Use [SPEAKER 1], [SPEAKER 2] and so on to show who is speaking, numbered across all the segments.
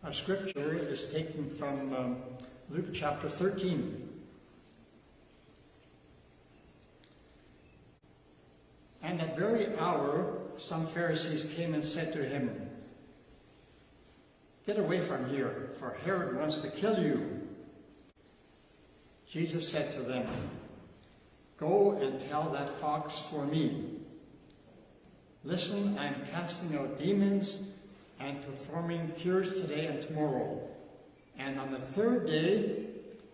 [SPEAKER 1] Our scripture is taken from Luke chapter 13. And that very hour, some Pharisees came and said to him, "Get away from here, for Herod wants to kill you." Jesus said to them, "Go and tell that fox for me. Listen, I am casting out demons and performing cures today and tomorrow. And on the third day,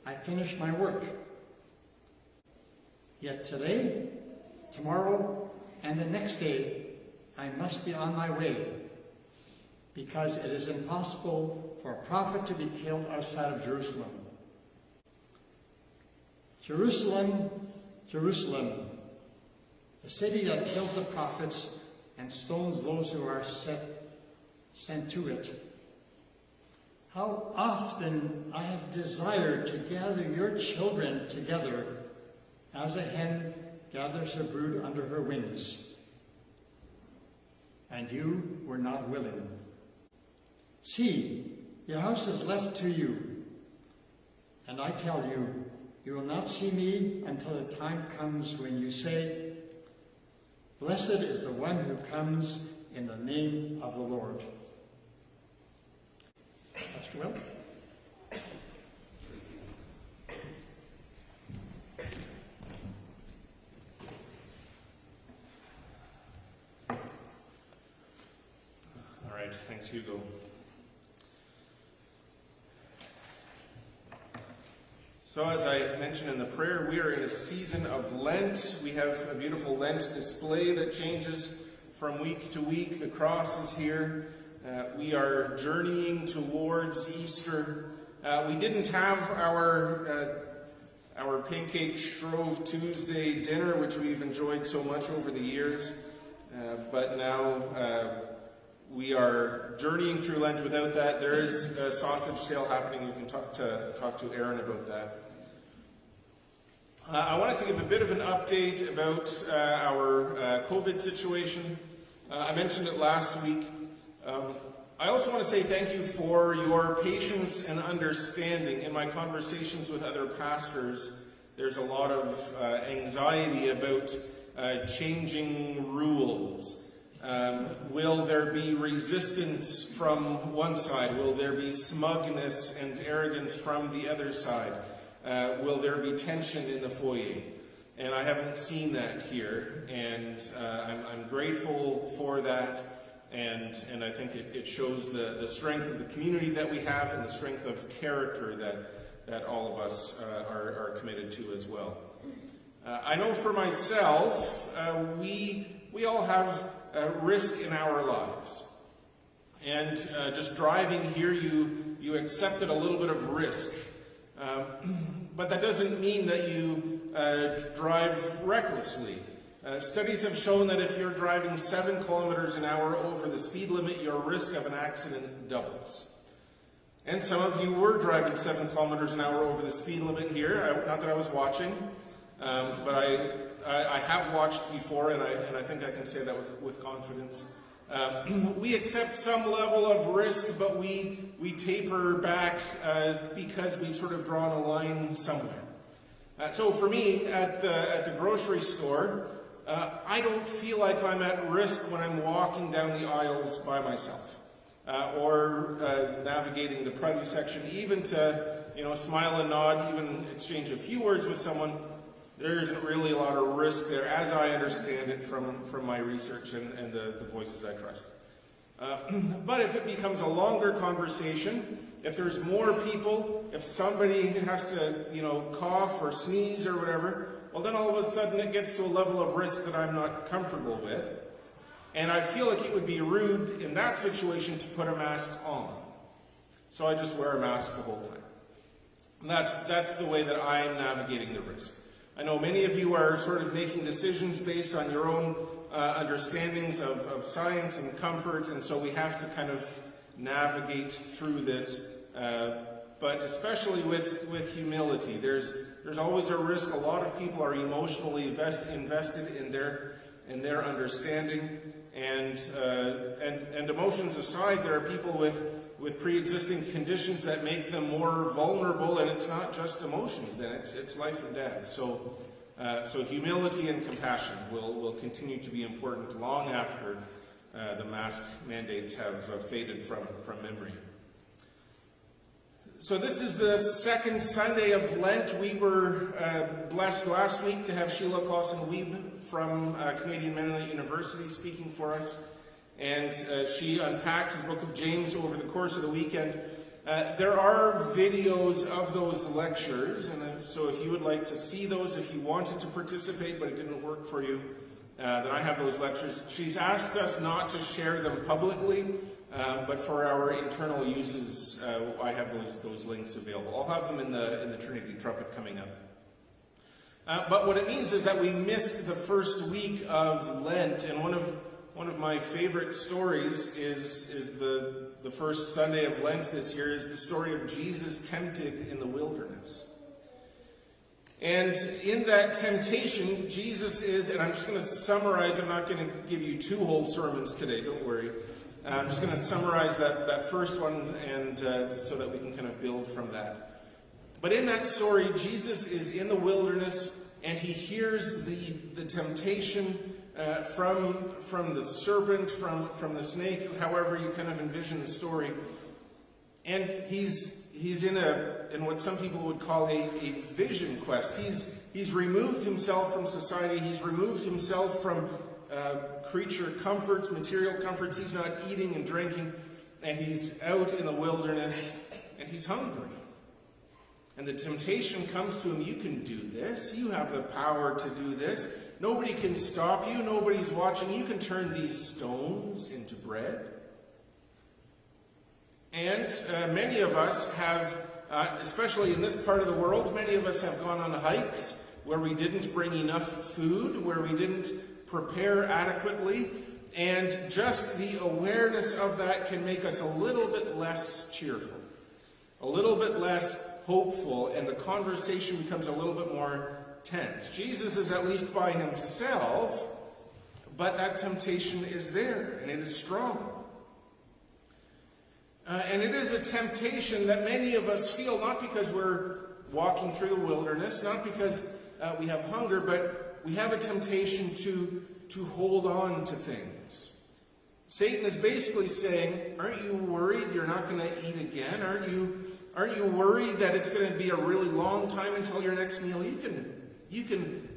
[SPEAKER 1] I finish my work. Yet today, tomorrow, and the next day, I must be on my way, because it is impossible for a prophet to be killed outside of Jerusalem. Jerusalem, Jerusalem, the city that kills the prophets and stones those who are sent to it. How often I have desired to gather your children together as a hen gathers her brood under her wings. And you were not willing. See, your house is left to you. And I tell you, you will not see me until the time comes when you say, 'Blessed is the one who comes in the name of the Lord.'" Pastor Will?
[SPEAKER 2] All right, thanks, Hugo. So as I mentioned in the prayer, we are in a season of Lent. We have a beautiful Lent display that changes from week to week. The cross is here. We are journeying towards Easter. We didn't have our Pancake Shrove Tuesday dinner, which we've enjoyed so much over the years, but now we are journeying through Lent without that. There is a sausage sale happening. You can talk to Aaron about that. I wanted to give a bit of an update about our COVID situation. I mentioned it last week. I also want to say thank you for your patience and understanding. In my conversations with other pastors, there's a lot of anxiety about changing rules. Will there be resistance from one side? Will there be smugness and arrogance from the other side? Will there be tension in the foyer? And I haven't seen that here, and I'm grateful for that. And I think it shows the strength of the community that we have and the strength of character that all of us are committed to as well. I know for myself, we all have risk in our lives. And just driving here, you accepted a little bit of risk. But that doesn't mean that you drive recklessly. Studies have shown that if you're driving 7 kilometers an hour over the speed limit, your risk of an accident doubles. And some of you were driving 7 kilometers an hour over the speed limit here. Not that I was watching, but I have watched before, and I think I can say that with confidence. We accept some level of risk, but we taper back because we've sort of drawn a line somewhere. So for me, at the grocery store, I don't feel like I'm at risk when I'm walking down the aisles by myself, or navigating the produce section, even to smile and nod, even exchange a few words with someone. There isn't really a lot of risk there, as I understand it from my research and the voices I trust. But if it becomes a longer conversation, if there's more people, if somebody has to, cough or sneeze or whatever, well, then all of a sudden it gets to a level of risk that I'm not comfortable with. And I feel like it would be rude in that situation to put a mask on. So I just wear a mask the whole time. And that's the way that I'm navigating the risk. I know many of you are sort of making decisions based on your own understandings of science and comfort, and so we have to kind of navigate through this, but especially with humility. There's always a risk. A lot of people are emotionally invested in their understanding, and emotions aside, there are people with with pre-existing conditions that make them more vulnerable, and it's not just emotions then, it's life and death. So humility and compassion will continue to be important long after the mask mandates have faded from memory. So this is the second Sunday of Lent. We were blessed last week to have Sheila Clausen-Wiebe from Canadian Mennonite University speaking for us. And she unpacked the book of James over the course of the weekend. There are videos of those lectures, and so if you would like to see those, if you wanted to participate but it didn't work for you, then I have those lectures. She's asked us not to share them publicly, but for our internal uses, I have those links available. I'll have them in the Trinity Trumpet coming up. But what it means is that we missed the first week of Lent, and one of my favorite stories is the first Sunday of Lent this year is the story of Jesus tempted in the wilderness. And in that temptation, Jesus is, and I'm just going to summarize, I'm not going to give you 2 whole sermons today, don't worry. I'm just going to summarize that first one and so that we can kind of build from that. But in that story, Jesus is in the wilderness and he hears the temptation from the serpent, from the snake, however you kind of envision the story. And he's in what some people would call a vision quest. He's removed himself from society. He's removed himself from creature comforts, material comforts. He's not eating and drinking. And he's out in the wilderness and he's hungry. And the temptation comes to him, you can do this. You have the power to do this. Nobody can stop you. Nobody's watching. You can turn these stones into bread. And many of us have, especially in this part of the world, many of us have gone on hikes where we didn't bring enough food, where we didn't prepare adequately. And just the awareness of that can make us a little bit less cheerful, a little bit less hopeful, and the conversation becomes a little bit more tense. Jesus is at least by himself, but that temptation is there, and it is strong. And it is a temptation that many of us feel, not because we're walking through the wilderness, not because we have hunger, but we have a temptation to hold on to things. Satan is basically saying, aren't you worried you're not going to eat again? Aren't you worried that it's going to be a really long time until your next meal? You can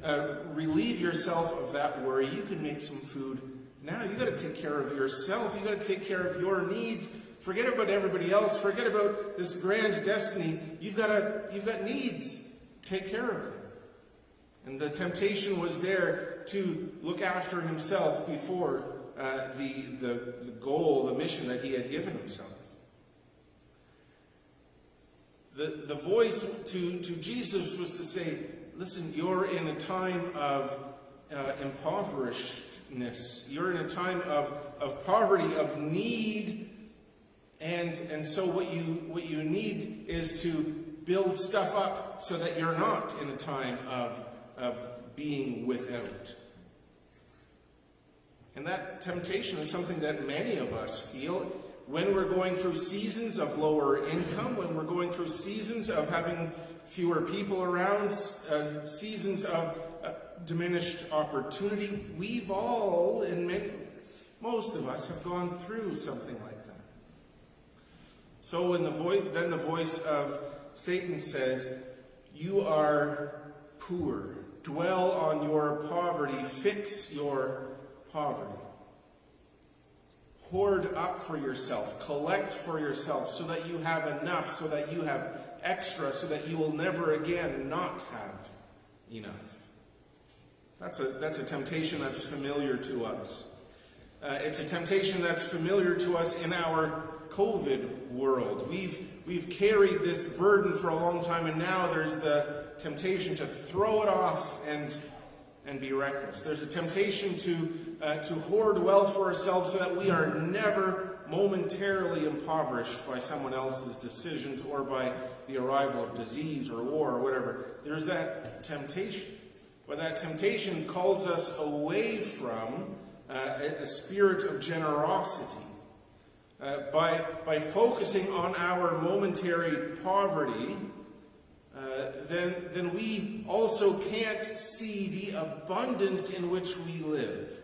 [SPEAKER 2] relieve yourself of that worry. You can make some food now. You've got to take care of yourself. You've got to take care of your needs. Forget about everybody else. Forget about this grand destiny. You've got needs. Take care of them. And the temptation was there to look after himself before the goal, the mission that he had given himself. The voice to Jesus was to say, listen, you're in a time of impoverishedness. You're in a time of poverty, of need. And so what you need is to build stuff up so that you're not in a time of being without. And that temptation is something that many of us feel when we're going through seasons of lower income, when we're going through seasons of having fewer people around, seasons of diminished opportunity. We've all, most of us, have gone through something like that. So when then the voice of Satan says, you are poor. Dwell on your poverty. Fix your poverty. Hoard up for yourself. Collect for yourself so that you have enough, so that you have extra, so that you will never again not have enough. That's a temptation that's familiar to us. It's a temptation that's familiar to us in our COVID world. We've carried this burden for a long time, and now there's the temptation to throw it off and be reckless. There's a temptation to hoard wealth for ourselves so that we are never momentarily impoverished by someone else's decisions or by the arrival of disease or war or whatever. There's that temptation. But that temptation calls us away from a spirit of generosity, by focusing on our momentary poverty, then we also can't see the abundance in which we live,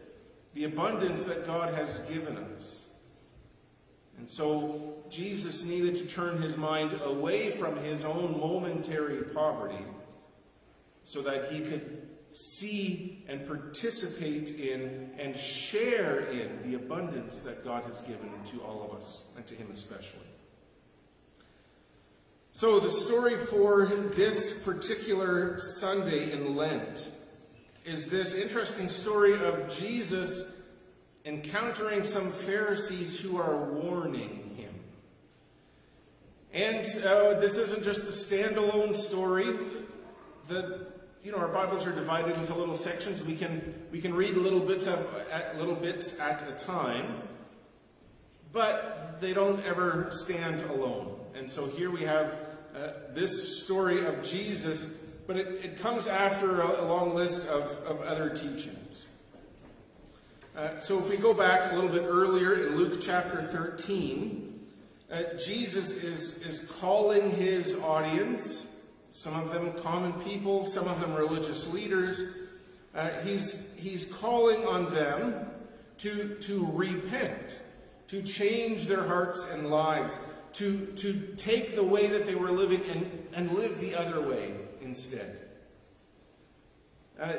[SPEAKER 2] the abundance that God has given us. And so Jesus needed to turn his mind away from his own momentary poverty so that he could see and participate in and share in the abundance that God has given to all of us, and to him especially. So the story for this particular Sunday in Lent is this interesting story of Jesus encountering some Pharisees who are warning him. And this isn't just a standalone story. Our Bibles are divided into little sections. We can read little bits at a time, but they don't ever stand alone. And so here we have this story of Jesus, but it comes after a long list of other teachings. So if we go back a little bit earlier in Luke chapter 13, Jesus is calling his audience, some of them common people, some of them religious leaders. He's calling on them to repent, to change their hearts and lives, to take the way that they were living and live the other way instead.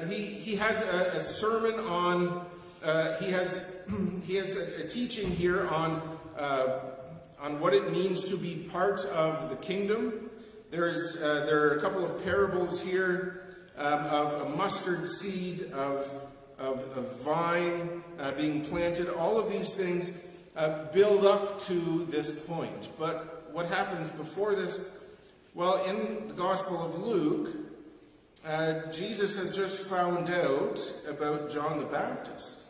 [SPEAKER 2] He has a sermon on, he has a teaching here on what it means to be part of the kingdom. There are a couple of parables here of a mustard seed, of a vine being planted. All of these things build up to this point. But what happens before this? Well, in the Gospel of Luke, Jesus has just found out about John the Baptist.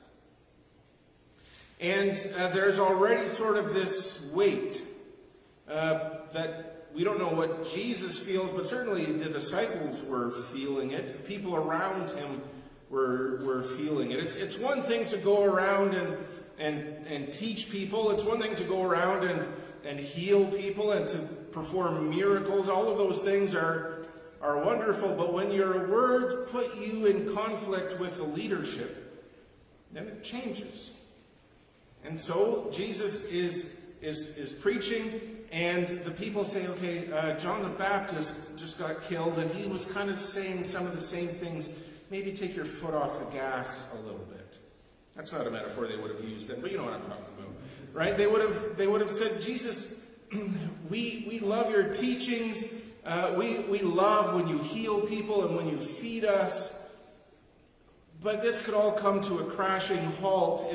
[SPEAKER 2] And there's already sort of this weight that we don't know what Jesus feels, but certainly the disciples were feeling it. The people around him were feeling it. It's one thing to go around and teach people. It's one thing to go around and heal people and to perform miracles. All of those things are wonderful, but when your words put you in conflict with the leadership, then it changes. And so Jesus is preaching, and the people say, okay, John the Baptist just got killed, and he was kind of saying some of the same things. Maybe take your foot off the gas a little bit. That's not a metaphor they would have used then, but you know what I'm talking about, right? They would have said, Jesus, we love your teachings. We love when you heal people and when you feed us. But this could all come to a crashing halt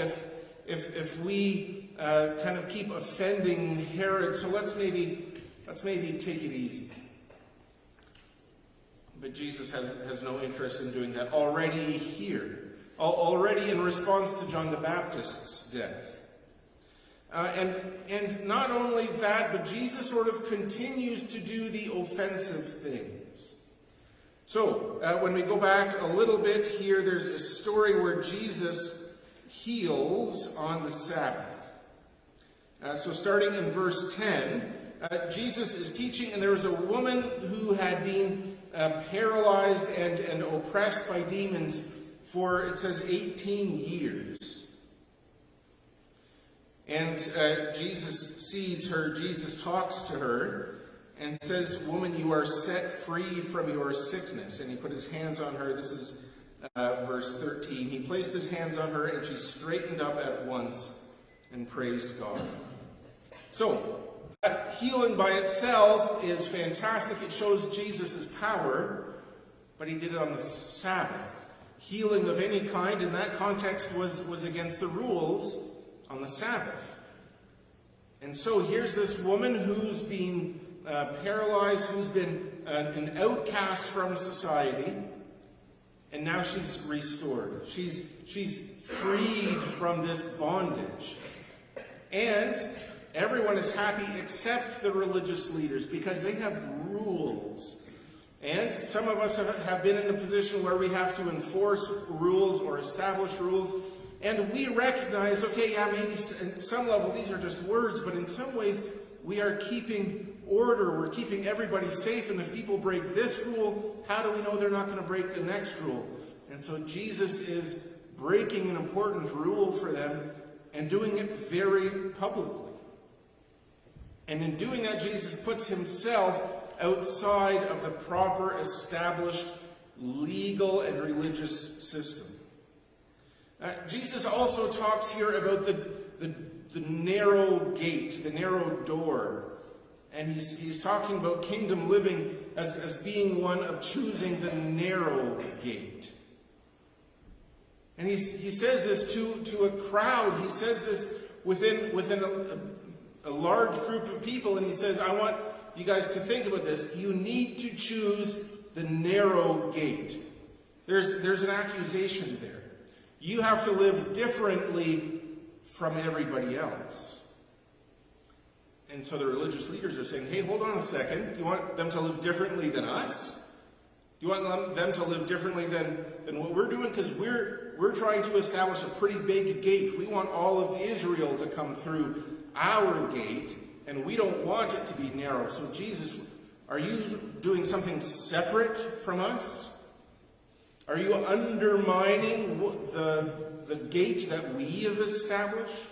[SPEAKER 2] if we kind of keep offending Herod. So let's maybe take it easy. But Jesus has no interest in doing that already here. Already in response to John the Baptist's death. And not only that, but Jesus sort of continues to do the offensive things. So, when we go back a little bit here, there's a story where Jesus heals on the Sabbath. So starting in verse 10, Jesus is teaching, and there was a woman who had been paralyzed and oppressed by demons for, it says, 18 years. And Jesus sees her, Jesus talks to her, and says, "Woman, you are set free from your sickness." And he put his hands on her. This is verse 13. He placed his hands on her, and she straightened up at once and praised God. So, that healing by itself is fantastic. It shows Jesus' power, but he did it on the Sabbath. Healing of any kind in that context was against the rules on the Sabbath. And so here's this woman who's been paralyzed, who's been an outcast from society, and now she's restored. She's freed from this bondage. And everyone is happy except the religious leaders, because they have rules. And some of us have been in a position where we have to enforce rules or establish rules. And we recognize, okay, yeah, maybe at some level these are just words, but in some ways we are keeping order, we're keeping everybody safe, and if people break this rule, how do we know they're not going to break the next rule? And so Jesus is breaking an important rule for them and doing it very publicly. And in doing that, Jesus puts himself outside of the proper, established, legal and religious system. Jesus also talks here about the narrow gate, the narrow door. And he's talking about kingdom living as being one of choosing the narrow gate. And he says this to a crowd. He says this within a large group of people. And he says, I want you guys to think about this. You need to choose the narrow gate. There's an accusation there. You have to live differently from everybody else. And so the religious leaders are saying, hey, hold on a second. Do you want them to live differently than us? Do you want them to live differently than what we're doing? Because we're trying to establish a pretty big gate. We want all of Israel to come through our gate, and we don't want it to be narrow. So Jesus, are you doing something separate from us? Are you undermining the gate that we have established?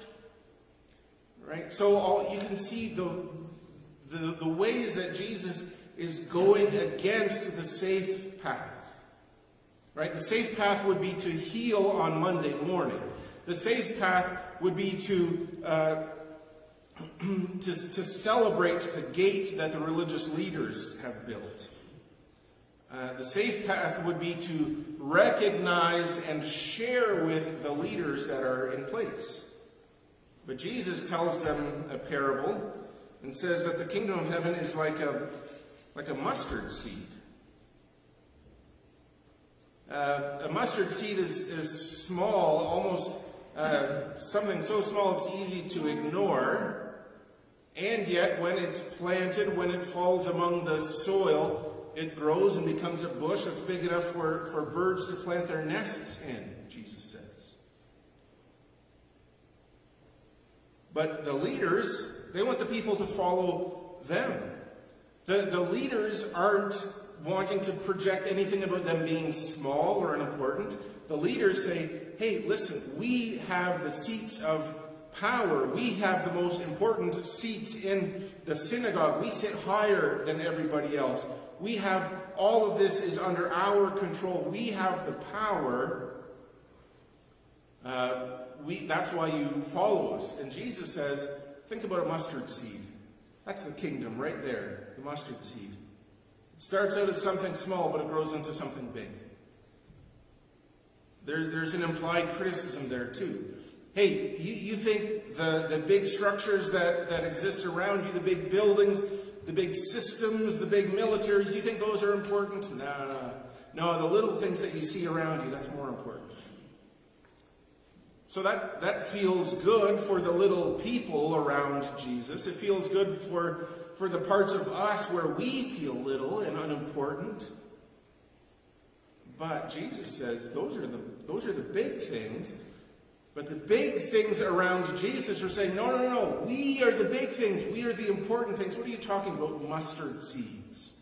[SPEAKER 2] Right? So you can see the ways that Jesus is going against the safe path. Right? The safe path would be to heal on Monday morning. The safe path would be to celebrate the gate that the religious leaders have built. The safe path would be to recognize and share with the leaders that are in place. But Jesus tells them a parable and says that the kingdom of heaven is like a mustard seed. A mustard seed is small, almost something so small it's easy to ignore. And yet, when it's planted, when it falls among the soil, it grows and becomes a bush that's big enough for birds to plant their nests in, Jesus says. But the leaders, they want the people to follow them. The leaders aren't wanting to project anything about them being small or unimportant. The leaders say, hey, listen, we have the seats of power. We have the most important seats in the synagogue. We sit higher than everybody else. We have, all of this is under our control. We have the power. That's why you follow us. And Jesus says, think about a mustard seed. That's the kingdom right there, the mustard seed. It starts out as something small, but it grows into something big. There's an implied criticism there too. Hey, you think the big structures that exist around you, the big buildings, the big systems, the big militaries, you think those are important? No, the little things that you see around you, that's more important. So that feels good for the little people around Jesus. It feels good for the parts of us where we feel little and unimportant. But Jesus says those are the big things. But the big things around Jesus are saying, no, we are the big things. We are the important things. What are you talking about, mustard seeds?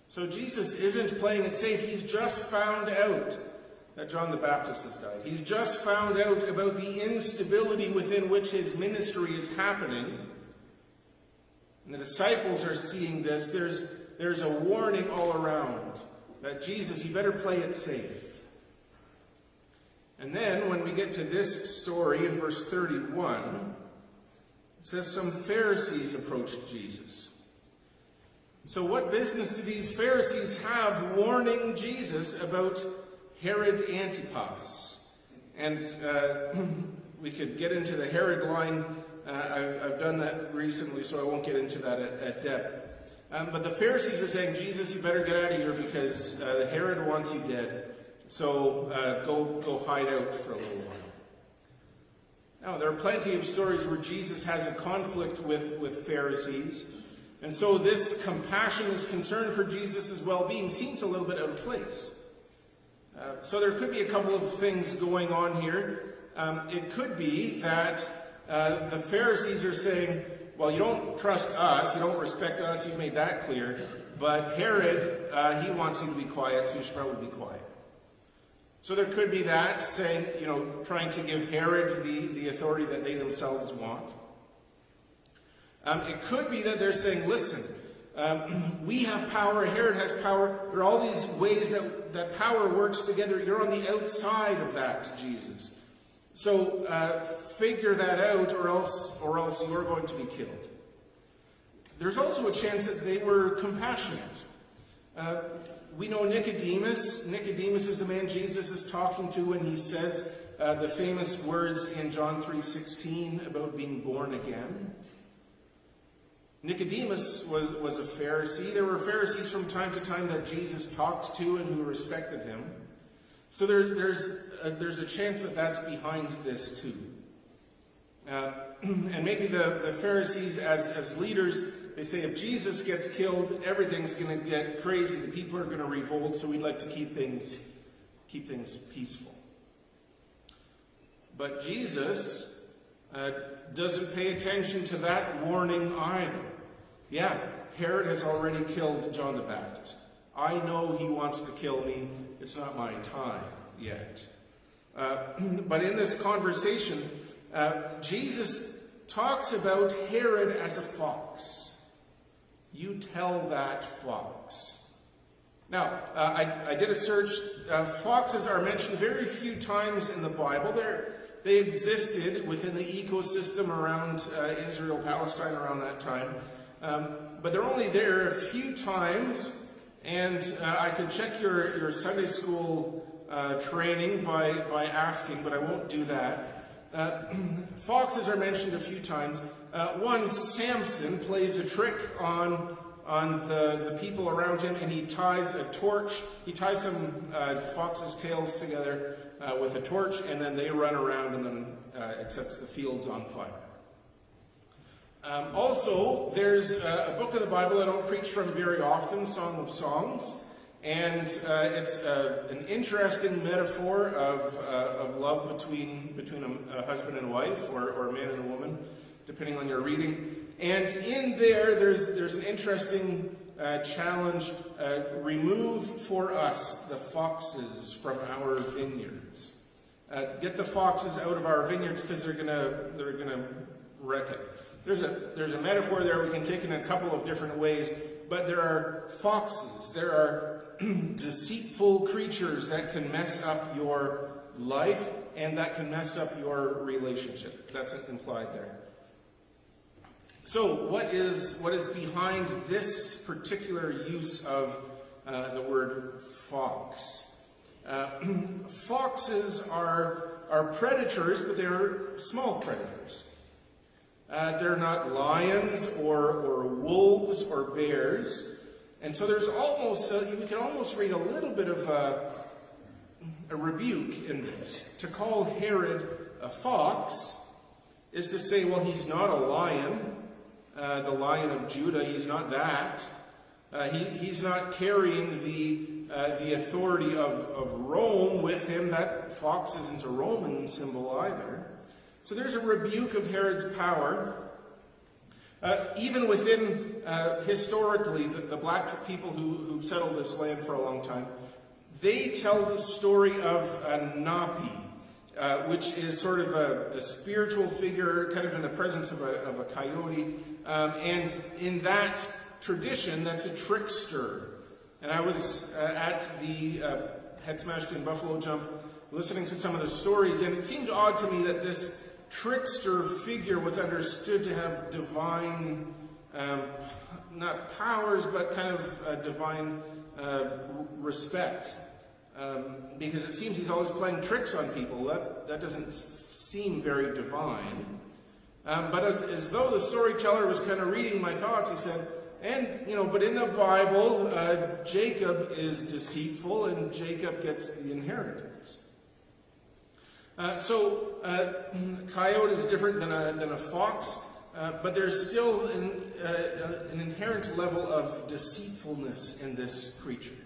[SPEAKER 2] So Jesus isn't playing it safe. He's just found out that John the Baptist has died. He's just found out about the instability within which his ministry is happening. And the disciples are seeing this. There's a warning all around that Jesus, you better play it safe. And then when we get to this story in verse 31, it says some Pharisees approached Jesus. So what business do these Pharisees have warning Jesus about Herod Antipas? And we could get into the Herod line. I've done that recently, so I won't get into that at depth. But the Pharisees are saying, Jesus, you better get out of here because the Herod wants you dead. So go hide out for a little while. Now, there are plenty of stories where Jesus has a conflict with Pharisees. And so this compassion, this concern for Jesus' well-being seems a little bit out of place. So there could be a couple of things going on here. It could be that the Pharisees are saying, well, you don't trust us, you don't respect us, you've made that clear, but Herod, he wants you to be quiet, so you should probably be quiet. So there could be that, saying, trying to give Herod the authority that they themselves want. It could be that they're saying, listen, we have power, Herod has power, there are all these ways that power works together, you're on the outside of that, Jesus. So figure that out, or else you're going to be killed. There's also a chance that they were compassionate. We know Nicodemus. Nicodemus is the man Jesus is talking to when he says the famous words in John 3:16 about being born again. Nicodemus was a Pharisee. There were Pharisees from time to time that Jesus talked to and who respected him. So there's a chance that that's behind this too. And maybe the Pharisees as leaders, they say if Jesus gets killed, everything's going to get crazy. The people are going to revolt, so we'd like to keep things peaceful. But Jesus doesn't pay attention to that warning either. Yeah, Herod has already killed John the Baptist. I know he wants to kill me. It's not my time yet. But in this conversation, Jesus talks about Herod as a fox. You tell that fox. Now, I did a search. Foxes are mentioned very few times in the Bible. They existed within the ecosystem around Israel, Palestine around that time. But they're only there a few times. And I could check your Sunday school training by asking, but I won't do that. Foxes are mentioned a few times. One, Samson plays a trick on the people around him, and he ties a torch. He ties some foxes' tails together with a torch, and then they run around, and then it sets the fields on fire. Also, there's a book of the Bible I don't preach from very often, Song of Songs, and it's an interesting metaphor of love between a husband and wife, or a man and a woman, depending on your reading. And in there's an interesting challenge: remove for us the foxes from our vineyards. Get the foxes out of our vineyards because they're gonna wreck it. There's a metaphor there we can take in a couple of different ways, but there are foxes. There are deceitful creatures that can mess up your life and that can mess up your relationship. That's implied there. So what is behind this particular use of the word fox? Foxes are predators, but they're small predators. They're not lions or wolves or bears. And so there's we can almost read a little bit of a rebuke in this. To call Herod a fox is to say, well, he's not a lion, the Lion of Judah, he's not that. He's not carrying the authority of Rome with him. That fox isn't a Roman symbol either. So there's a rebuke of Herod's power. Even within, historically, the black people who've settled this land for a long time, they tell the story of a Napi, which is sort of a spiritual figure, kind of in the presence of a coyote. And in that tradition, that's a trickster. And I was at the Head Smashed in Buffalo Jump listening to some of the stories, and it seemed odd to me that this trickster figure was understood to have divine, not powers, but kind of divine respect. Because it seems he's always playing tricks on people. That doesn't seem very divine. But as though the storyteller was kind of reading my thoughts, he said, but in the Bible, Jacob is deceitful and Jacob gets the inheritance. Coyote is different than a fox, but there's still an inherent level of deceitfulness in this creature.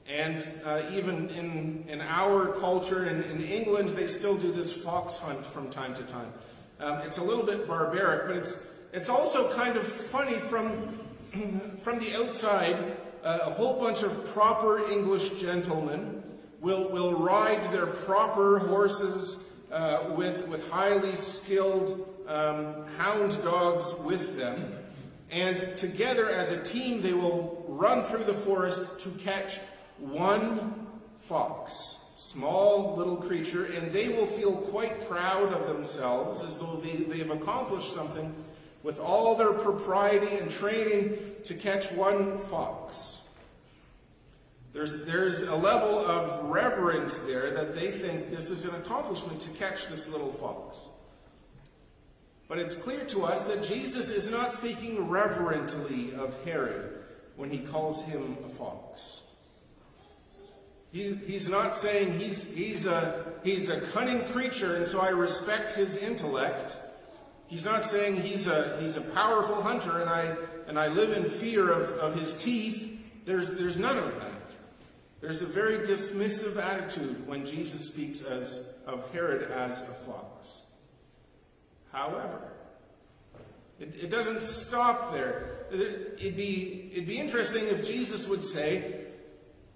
[SPEAKER 2] And even in our culture, in England, they still do this fox hunt from time to time. It's a little bit barbaric, but it's also kind of funny from the outside. A whole bunch of proper English gentlemen will ride their proper horses with highly skilled hound dogs with them. And together as a team, they will run through the forest to catch one fox, small little creature, and they will feel quite proud of themselves, as though they've accomplished something with all their propriety and training to catch one fox. There's a level of reverence there that they think this is an accomplishment to catch this little fox. But it's clear to us that Jesus is not speaking reverently of Herod when he calls him a fox. He's not saying he's a cunning creature and so I respect his intellect. He's not saying he's a powerful hunter and I live in fear of his teeth. There's none of that. There's a very dismissive attitude when Jesus speaks of Herod as a fox. However, it doesn't stop there. It'd be interesting if Jesus would say,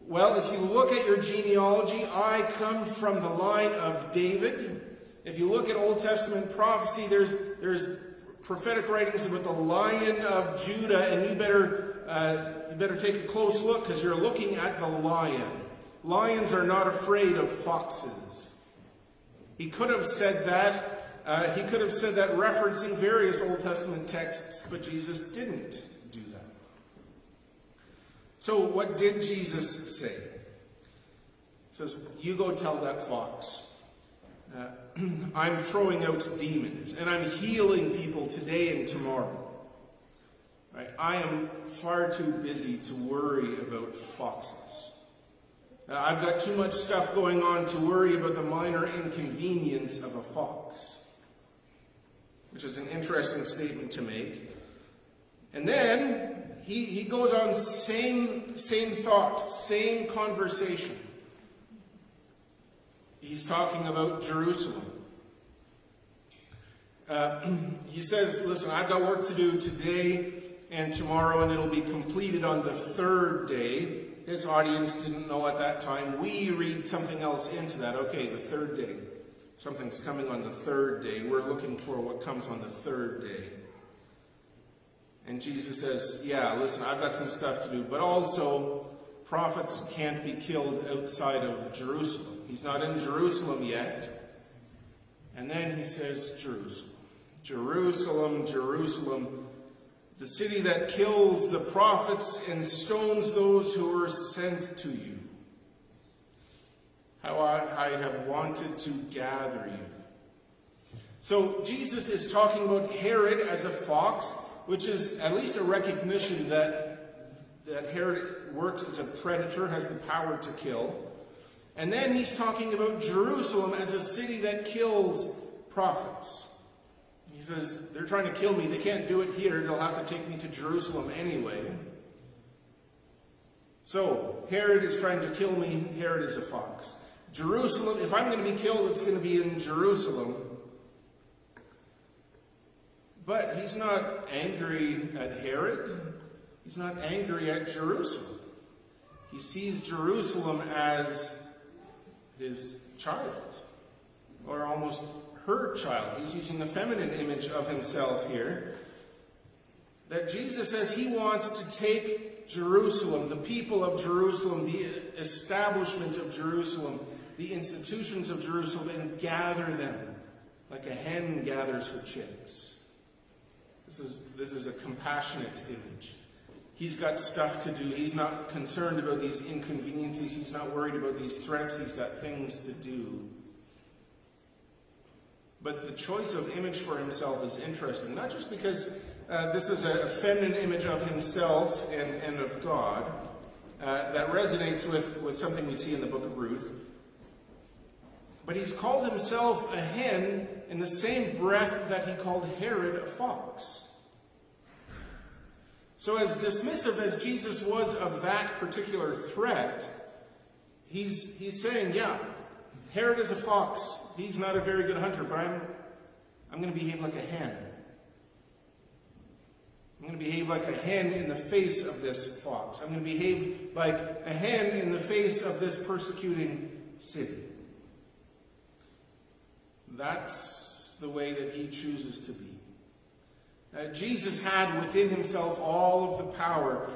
[SPEAKER 2] well, if you look at your genealogy, I come from the line of David. If you look at Old Testament prophecy, there's prophetic writings about the Lion of Judah, and you better take a close look because you're looking at the lion. Lions are not afraid of foxes. He could have said that. He could have said that referencing various Old Testament texts, but Jesus didn't do that. So what did Jesus say? He says, you go tell that fox, I'm throwing out demons, and I'm healing people today and tomorrow. Right? I am far too busy to worry about foxes. I've got too much stuff going on to worry about the minor inconvenience of a fox. Which is an interesting statement to make. And then he goes on, same thought, same conversation. He's talking about Jerusalem. He says, listen, I've got work to do today and tomorrow, and it'll be completed on the third day. His audience didn't know at that time. We read something else into that. Okay, the third day. Something's coming on the third day. We're looking for what comes on the third day. And Jesus says, yeah, listen, I've got some stuff to do. But also, prophets can't be killed outside of Jerusalem. He's not in Jerusalem yet. And then he says, Jerusalem. Jerusalem, Jerusalem, the city that kills the prophets and stones those who are sent to you. How I have wanted to gather you. So Jesus is talking about Herod as a fox, which is at least a recognition that Herod works as a predator, has the power to kill. And then he's talking about Jerusalem as a city that kills prophets. He says, they're trying to kill me. They can't do it here. They'll have to take me to Jerusalem anyway. So, Herod is trying to kill me. Herod is a fox. Jerusalem, if I'm going to be killed, it's going to be in Jerusalem. But he's not angry at Herod. He's not angry at Jerusalem. He sees Jerusalem as his child, or almost her child. He's using the feminine image of himself here. That Jesus says he wants to take Jerusalem, the people of Jerusalem, the establishment of Jerusalem, the institutions of Jerusalem, and gather them like a hen gathers her chicks. This is a compassionate image. He's got stuff to do. He's not concerned about these inconveniences. He's not worried about these threats. He's got things to do. But the choice of image for himself is interesting, not just because this is a feminine image of himself and of God that resonates with something we see in the book of Ruth, but he's called himself a hen in the same breath that he called Herod a fox. So as dismissive as Jesus was of that particular threat, he's saying, yeah, Herod is a fox. He's not a very good hunter, but I'm going to behave like a hen. I'm going to behave like a hen in the face of this fox. I'm going to behave like a hen in the face of this persecuting city. That's the way that he chooses to be. Jesus had within himself all of the power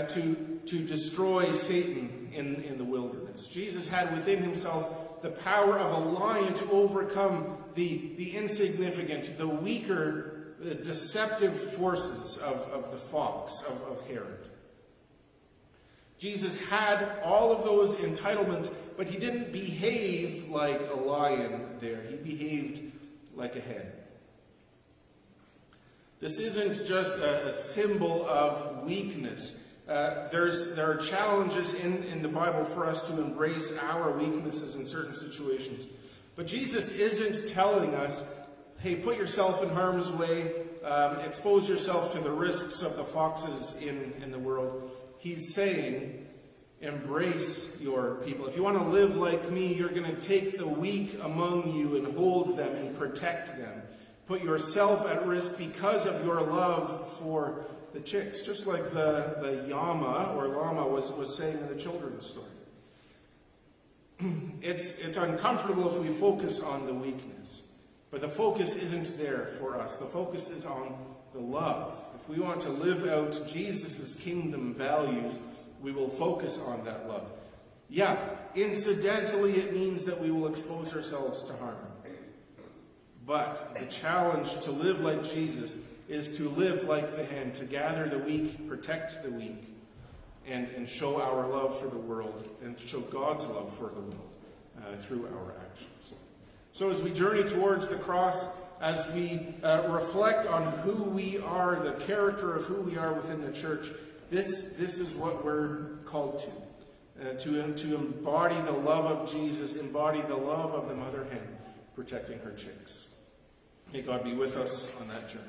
[SPEAKER 2] to destroy Satan in the wilderness. Jesus had within himself the power of a lion to overcome the insignificant, the weaker, the deceptive forces of the fox, of Herod. Jesus had all of those entitlements, but he didn't behave like a lion there. He behaved like a hen. This isn't just a symbol of weakness. There are challenges in the Bible for us to embrace our weaknesses in certain situations. But Jesus isn't telling us, hey, put yourself in harm's way, expose yourself to the risks of the foxes in the world. He's saying, embrace your people. If you want to live like me, you're going to take the weak among you and hold them and protect them. Put yourself at risk because of your love for the chicks, just like the llama or llama was saying in the children's story. It's uncomfortable if we focus on the weakness, but the focus isn't there for us. The focus is on the love. If we want to live out Jesus' kingdom values, we will focus on that love. Yeah, incidentally, it means that we will expose ourselves to harm. But the challenge to live like Jesus is to live like the hen, to gather the weak, protect the weak, and show our love for the world, and show God's love for the world through our actions. So as we journey towards the cross, as we reflect on who we are, the character of who we are within the church, this is what we're called to embody the love of Jesus, embody the love of the mother hen protecting her chicks. May God be with us on that journey.